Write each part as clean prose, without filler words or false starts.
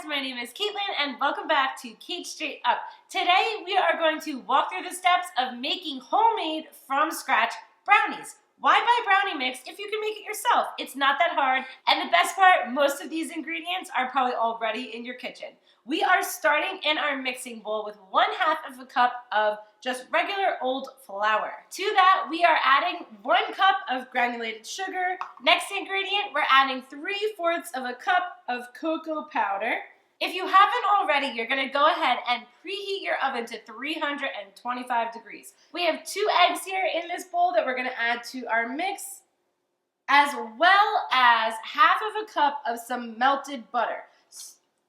guys, my name is Caitlin and welcome back to Cait Straight Up. Today we are going to walk through the steps of making homemade from scratch brownies. Why buy brownie mix if you can make it yourself? It's not that hard, and the best part, most of these ingredients are probably already in your kitchen. We are starting in our mixing bowl with 1/2 of a cup of just regular old flour. To that, we are adding 1 cup of granulated sugar. Next ingredient, we're adding 3/4 of a cup of cocoa powder. If you haven't already, you're gonna go ahead and preheat your oven to 325 degrees. We have 2 eggs here in this bowl that we're gonna add to our mix, as well as 1/2 of a cup of some melted butter.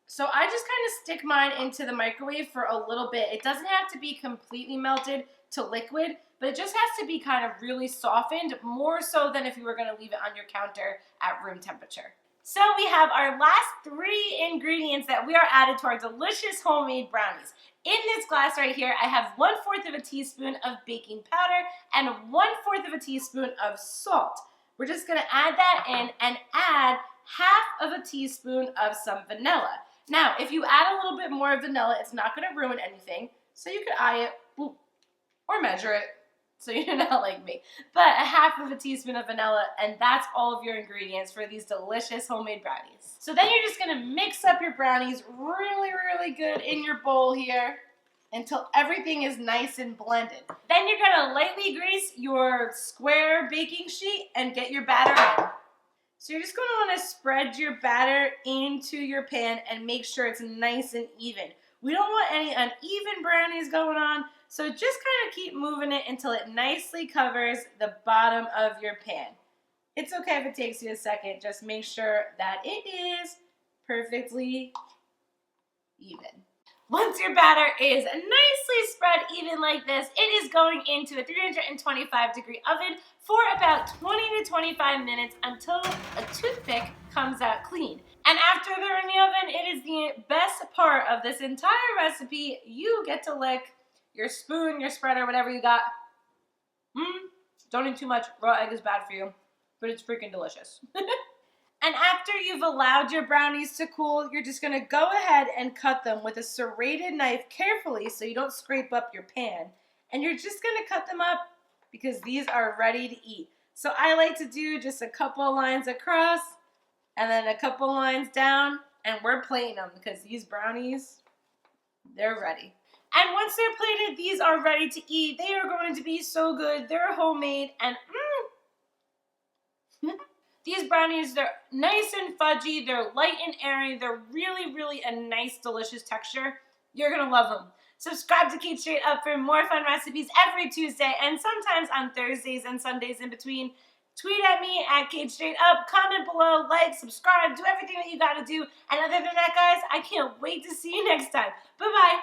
So I just kind of stick mine into the microwave for a little bit. It doesn't have to be completely melted to liquid, but it just has to be kind of really softened, more so than if you were gonna leave it on your counter at room temperature. So we have our last 3 ingredients that we are added to our delicious homemade brownies. In this glass right here, I have 1/4 of a teaspoon of baking powder and 1/4 of a teaspoon of salt. We're just gonna add that in and add 1/2 of a teaspoon of some vanilla. Now, if you add a little bit more vanilla, it's not gonna ruin anything, so you could eye it or measure it, so you're not like me. But 1/2 of a teaspoon of vanilla, and that's all of your ingredients for these delicious homemade brownies. So then you're just gonna mix up your brownies really good in your bowl here until everything is nice and blended. Then you're gonna lightly grease your square baking sheet and get your batter in. So you're just going to want to spread your batter into your pan and make sure it's nice and even. We don't want any uneven brownies going on, so just kind of keep moving it until it nicely covers the bottom of your pan. It's okay if it takes you a second, just make sure that it is perfectly even. Once your batter is nicely spread even like this, it is going into a 325-degree oven for about 20 to 25 minutes until a toothpick comes out clean. And after they're in the oven, it is the best part of this entire recipe. You get to lick your spoon, your spreader, whatever you got. Don't eat too much. Raw egg is bad for you, but it's freaking delicious. And after you've allowed your brownies to cool, you're just gonna go ahead and cut them with a serrated knife carefully so you don't scrape up your pan. And you're just gonna cut them up because these are ready to eat. So I like to do just a couple lines across and then a couple lines down, and we're plating them because these brownies, they're ready. And once they're plated, these are ready to eat. They are going to be so good. They're homemade and These brownies, they're nice and fudgy, they're light and airy, they're really a nice, delicious texture. You're gonna love them. Subscribe to Cait Straight Up for more fun recipes every Tuesday and sometimes on Thursdays and Sundays in between. Tweet at me at Cait Straight Up, comment below, like, subscribe, do everything that you gotta do. And other than that, guys, I can't wait to see you next time. Bye-bye.